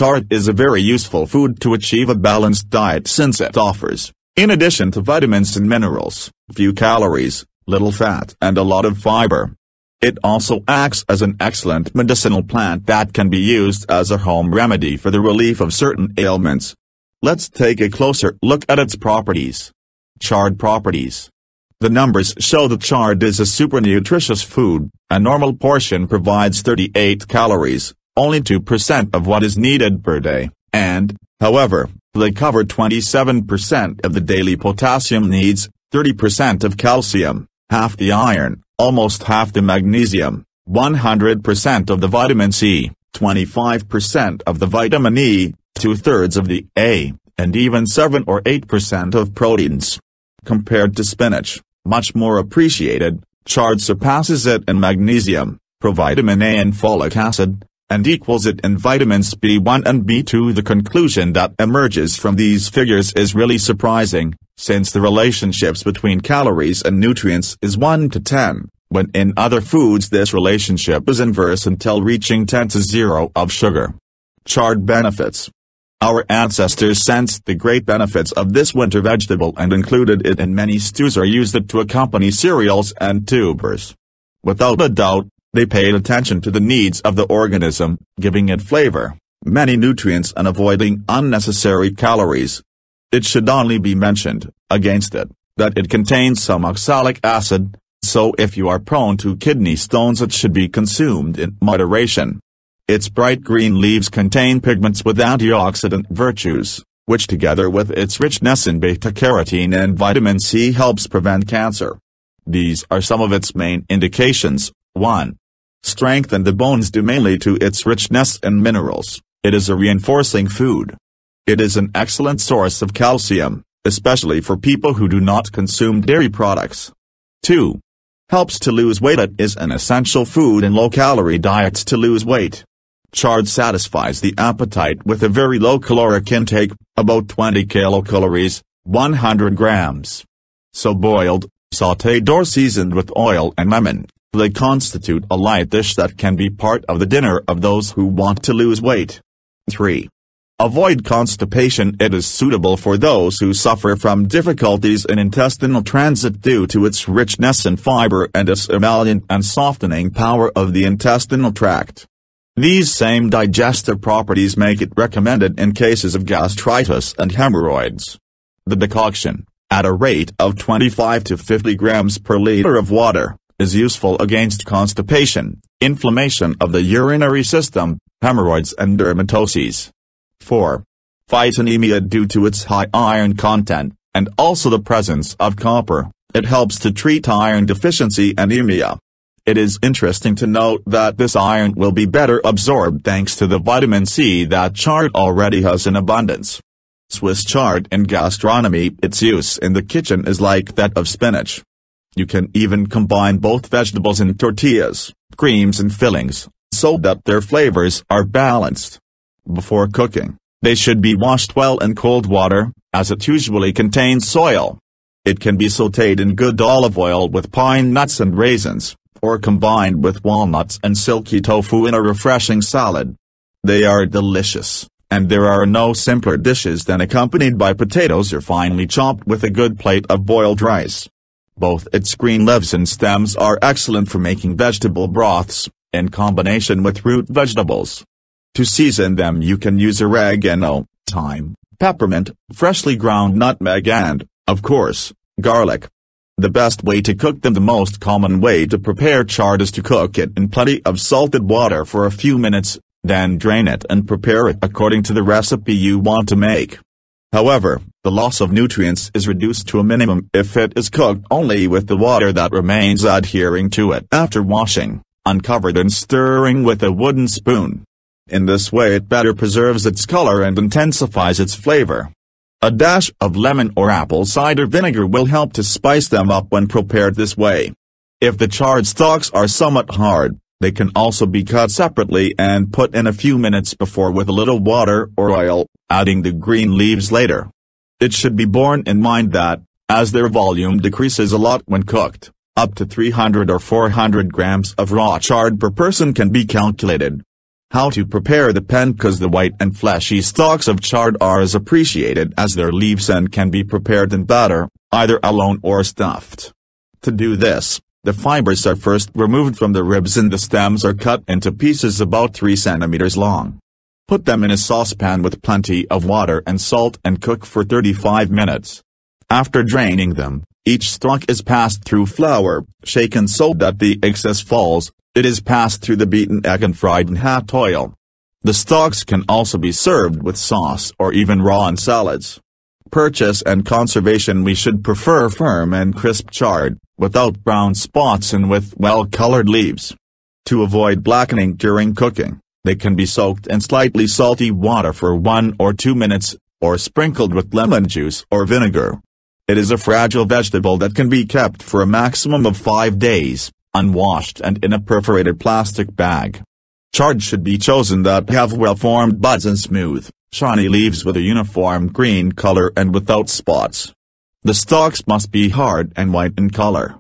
Chard is a very useful food to achieve a balanced diet since it offers, in addition to vitamins and minerals, few calories, little fat and a lot of fiber. It also acts as an excellent medicinal plant that can be used as a home remedy for the relief of certain ailments. Let's take a closer look at its properties. Chard properties. The numbers show that chard is a super nutritious food. A normal portion provides 38 calories, only 2% of what is needed per day, and, however, they cover 27% of the daily potassium needs, 30% of calcium, half the iron, almost half the magnesium, 100% of the vitamin C, 25% of the vitamin E, 2/3 of the A, and even 7 or 8% of proteins. Compared to spinach, much more appreciated, chard surpasses it in magnesium, provitamin A and folic acid, and equals it in vitamins B1 and B2. The conclusion that emerges from these figures is really surprising, since the relationships between calories and nutrients is 1 to 10, when in other foods this relationship is inverse until reaching 10 to 0 of sugar. Chard benefits. Our ancestors sensed the great benefits of this winter vegetable and included it in many stews or used it to accompany cereals and tubers. Without a doubt, they paid attention to the needs of the organism, giving it flavor, many nutrients and avoiding unnecessary calories. It should only be mentioned, against it, that it contains some oxalic acid, so if you are prone to kidney stones it should be consumed in moderation. Its bright green leaves contain pigments with antioxidant virtues, which together with its richness in beta-carotene and vitamin C helps prevent cancer. These are some of its main indications. 1. Strengthen the bones due mainly to its richness in minerals. It is a reinforcing food. It is an excellent source of calcium, especially for people who do not consume dairy products. 2. Helps to lose weight. It is an essential food in low-calorie diets to lose weight. Chard satisfies the appetite with a very low caloric intake, about 20 kilocalories, 100 grams. So boiled, sautéed or seasoned with oil and lemon, they constitute a light dish that can be part of the dinner of those who want to lose weight. 3. Avoid constipation. It is suitable for those who suffer from difficulties in intestinal transit due to its richness in fiber and its emollient and softening power of the intestinal tract. These same digestive properties make it recommended in cases of gastritis and hemorrhoids. The decoction, at a rate of 25 to 50 grams per liter of water, is useful against constipation, inflammation of the urinary system, hemorrhoids and dermatoses. 4. Fight anemia. Due to its high iron content, and also the presence of copper, it helps to treat iron deficiency anemia. It is interesting to note that this iron will be better absorbed thanks to the vitamin C that chard already has in abundance. Swiss chard in gastronomy. Its use in the kitchen is like that of spinach. You can even combine both vegetables in tortillas, creams and fillings, so that their flavors are balanced. Before cooking, they should be washed well in cold water, as it usually contains soil. It can be sautéed in good olive oil with pine nuts and raisins, or combined with walnuts and silky tofu in a refreshing salad. They are delicious, and there are no simpler dishes than accompanied by potatoes or finely chopped with a good plate of boiled rice. Both its green leaves and stems are excellent for making vegetable broths, in combination with root vegetables. To season them you can use oregano, thyme, peppermint, freshly ground nutmeg and, of course, garlic. The best way to cook them. The most common way to prepare chard is to cook it in plenty of salted water for a few minutes, then drain it and prepare it according to the recipe you want to make. However, the loss of nutrients is reduced to a minimum if it is cooked only with the water that remains adhering to it after washing, uncovered and stirring with a wooden spoon. In this way it better preserves its color and intensifies its flavor. A dash of lemon or apple cider vinegar will help to spice them up when prepared this way. If the chard stalks are somewhat hard, they can also be cut separately and put in a few minutes before with a little water or oil, adding the green leaves later. It should be borne in mind that, as their volume decreases a lot when cooked, up to 300 or 400 grams of raw chard per person can be calculated. How to prepare depends because the white and fleshy stalks of chard are as appreciated as their leaves and can be prepared in batter, either alone or stuffed. To do this, the fibers are first removed from the ribs and the stems are cut into pieces about 3 cm long. Put them in a saucepan with plenty of water and salt and cook for 35 minutes. After draining them, each stalk is passed through flour, shaken so that the excess falls. It is passed through the beaten egg and fried in hot oil. The stalks can also be served with sauce or even raw in salads. Purchase and conservation: we should prefer firm and crisp chard, without brown spots and with well-colored leaves. To avoid blackening during cooking, they can be soaked in slightly salty water for 1 or 2 minutes, or sprinkled with lemon juice or vinegar. It is a fragile vegetable that can be kept for a maximum of 5 days, unwashed and in a perforated plastic bag. Chard should be chosen that have well-formed buds and smooth, shiny leaves with a uniform green color and without spots. The stalks must be hard and white in color.